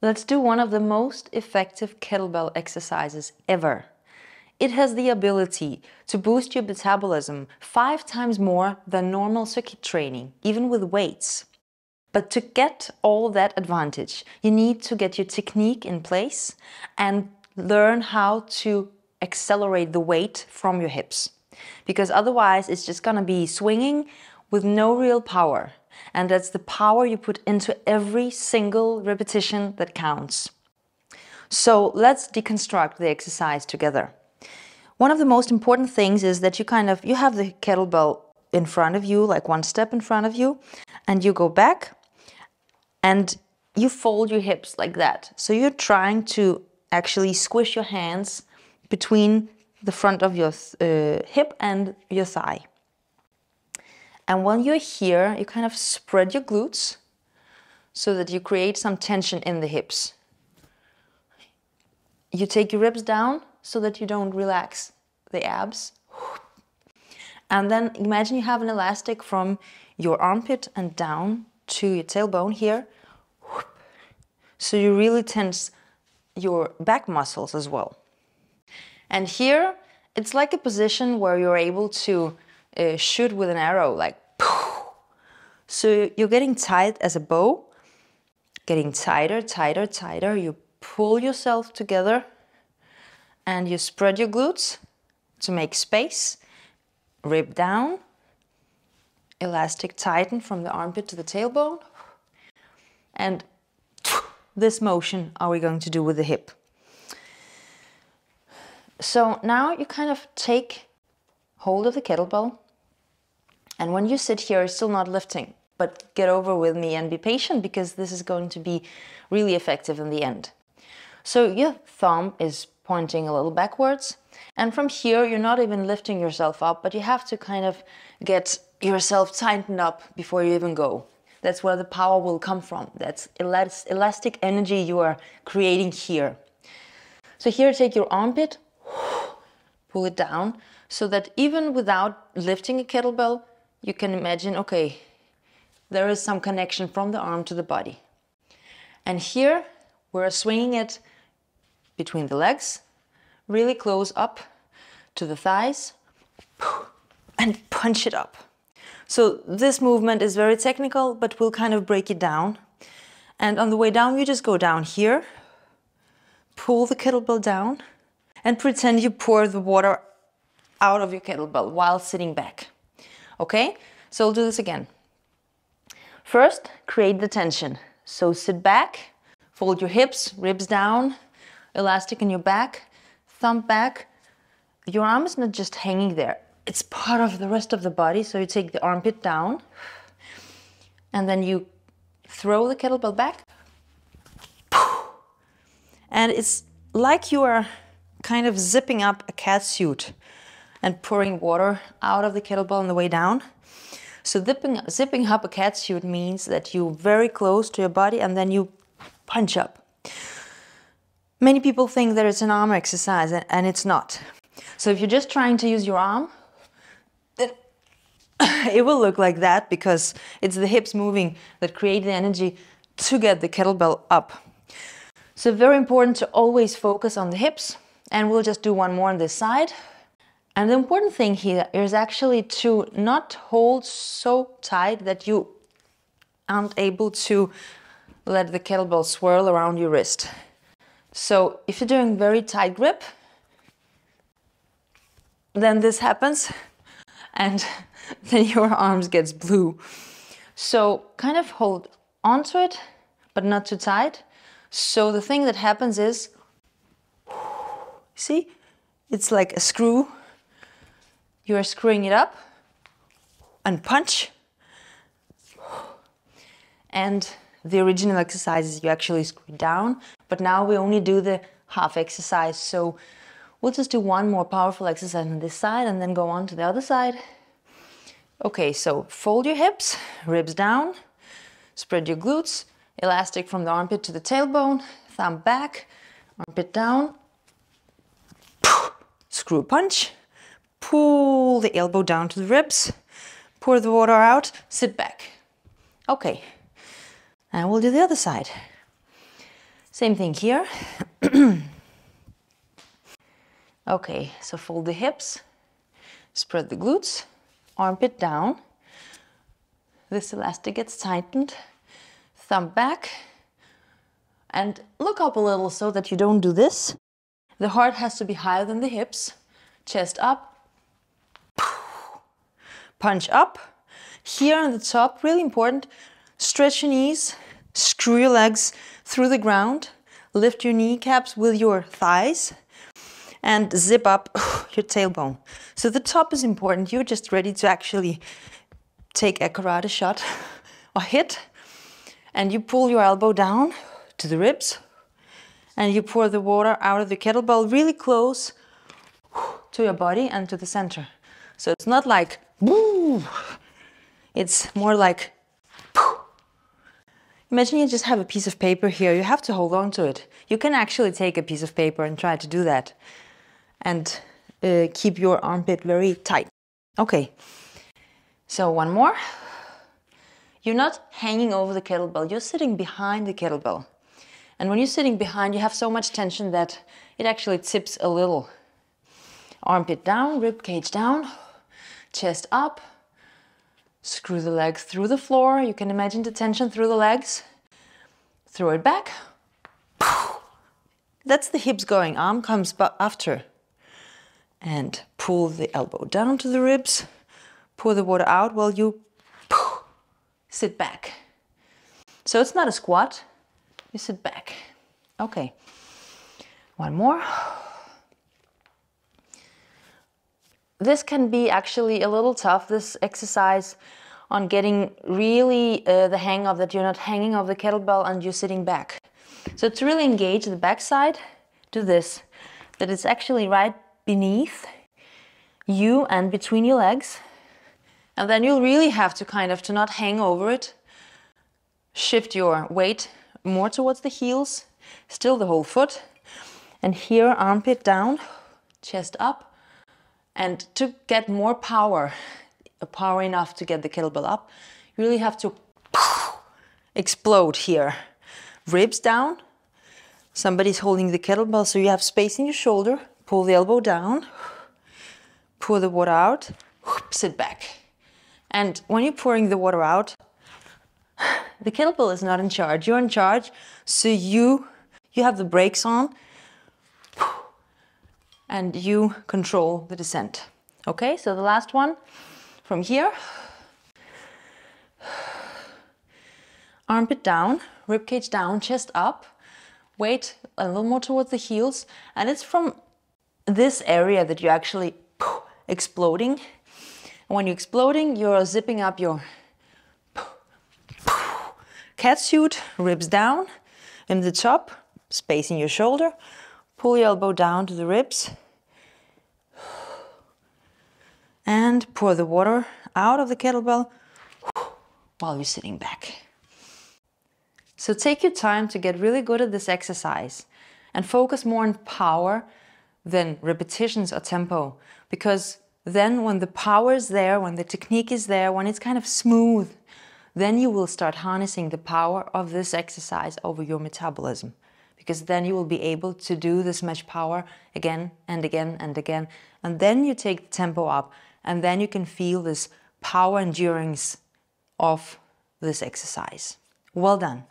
Let's do one of the most effective kettlebell exercises ever. It has the ability to boost your metabolism 5 times more than normal circuit training, even with weights. But to get all that advantage, you need to get your technique in place and learn how to accelerate the weight from your hips. Because otherwise it's just gonna be swinging with no real power. And that's the power you put into every single repetition that counts. So let's deconstruct the exercise together. One of the most important things is that you have the kettlebell in front of you, like one step in front of you, and you go back and you fold your hips like that. So you're trying to actually squish your hands between the front of your hip and your thigh. And when you're here, you kind of spread your glutes so that you create some tension in the hips. You take your ribs down so that you don't relax the abs. And then imagine you have an elastic from your armpit and down to your tailbone here. So you really tense your back muscles as well. And here, it's like a position where you're able to shoot with an arrow, like poof. So you're getting tight as a bow, getting tighter, tighter, tighter. You pull yourself together and you spread your glutes to make space, rib down, elastic tighten from the armpit to the tailbone. And this motion are we going to do with the hip. So now you kind of take hold of the kettlebell. And when you sit here, you're still not lifting, but get over with me and be patient because this is going to be really effective in the end. So your thumb is pointing a little backwards. And from here, you're not even lifting yourself up, but you have to kind of get yourself tightened up before you even go. That's where the power will come from. That's elastic energy you are creating here. So here, take your armpit, pull it down, so that even without lifting a kettlebell, you can imagine, okay, there is some connection from the arm to the body. And here, we're swinging it between the legs, really close up to the thighs, and punch it up. So this movement is very technical, but we'll kind of break it down. And on the way down, you just go down here, pull the kettlebell down, and pretend you pour the water out of your kettlebell while sitting back. Okay, so we'll do this again. First, create the tension. So sit back, fold your hips, ribs down, elastic in your back, thumb back. Your arm is not just hanging there. It's part of the rest of the body. So you take the armpit down and then you throw the kettlebell back. And it's like you are kind of zipping up a catsuit and pouring water out of the kettlebell on the way down. So zipping up a catsuit means that you're very close to your body and then you punch up. Many people think that it's an arm exercise and it's not. So if you're just trying to use your arm, then it will look like that because it's the hips moving that create the energy to get the kettlebell up. So very important to always focus on the hips, and we'll just do one more on this side. And the important thing here is actually to not hold so tight that you aren't able to let the kettlebell swirl around your wrist. So if you're doing very tight grip, then this happens and then your arms gets blue. So kind of hold onto it, but not too tight. So the thing that happens is, see, it's like a screw. You are screwing it up and punch. And the original exercises you actually screw down, but now we only do the half exercise. So we'll just do one more powerful exercise on this side and then go on to the other side. Okay, so fold your hips, ribs down, spread your glutes, elastic from the armpit to the tailbone, thumb back, armpit down, screw punch, pull the elbow down to the ribs, pour the water out, sit back. Okay, and we'll do the other side. Same thing here. Okay, so fold the hips, spread the glutes, armpit down. This elastic gets tightened, thumb back, and look up a little so that you don't do this. The heart has to be higher than the hips, chest up, punch up. Here on the top, really important, stretch your knees, screw your legs through the ground, lift your kneecaps with your thighs, and zip up your tailbone. So the top is important. You're just ready to actually take a karate shot or hit, and you pull your elbow down to the ribs, and you pour the water out of the kettlebell really close to your body and to the center. So it's not like woo, it's more like poof. Imagine you just have a piece of paper here. You have to hold on to it. You can actually take a piece of paper and try to do that and keep your armpit very tight. Okay, so one more. You're not hanging over the kettlebell, you're sitting behind the kettlebell. And when you're sitting behind, you have so much tension that it actually tips a little. Armpit down, rib cage down, chest up. Screw the legs through the floor. You can imagine the tension through the legs. Throw it back. That's the hips going. Arm comes after. And pull the elbow down to the ribs. Pour the water out while you sit back. So it's not a squat. You sit back. Okay. One more. This can be actually a little tough, this exercise, on getting really the hang of that you're not hanging off the kettlebell and you're sitting back. So to really engage the back side, do this, that it's actually right beneath you and between your legs. And then you'll really have to to not hang over it. Shift your weight more towards the heels, still the whole foot. And here, armpit down, chest up. And to get more power enough to get the kettlebell up, you really have to explode here. Ribs down. Somebody's holding the kettlebell, so you have space in your shoulder. Pull the elbow down. Pour the water out. Sit back. And when you're pouring the water out, the kettlebell is not in charge. You're in charge, so you have the brakes on. And you control the descent. Okay, so the last one from here. Armpit down, ribcage down, chest up. Weight a little more towards the heels. And it's from this area that you're actually exploding. And when you're exploding, you're zipping up your cat suit, ribs down. In the top, space in your shoulder. Pull your elbow down to the ribs and pour the water out of the kettlebell while you're sitting back. So take your time to get really good at this exercise and focus more on power than repetitions or tempo, because then when the power is there, when the technique is there, when it's kind of smooth, then you will start harnessing the power of this exercise over your metabolism. Because then you will be able to do this much power again and again and again. And then you take the tempo up, and then you can feel this power endurance of this exercise. Well done.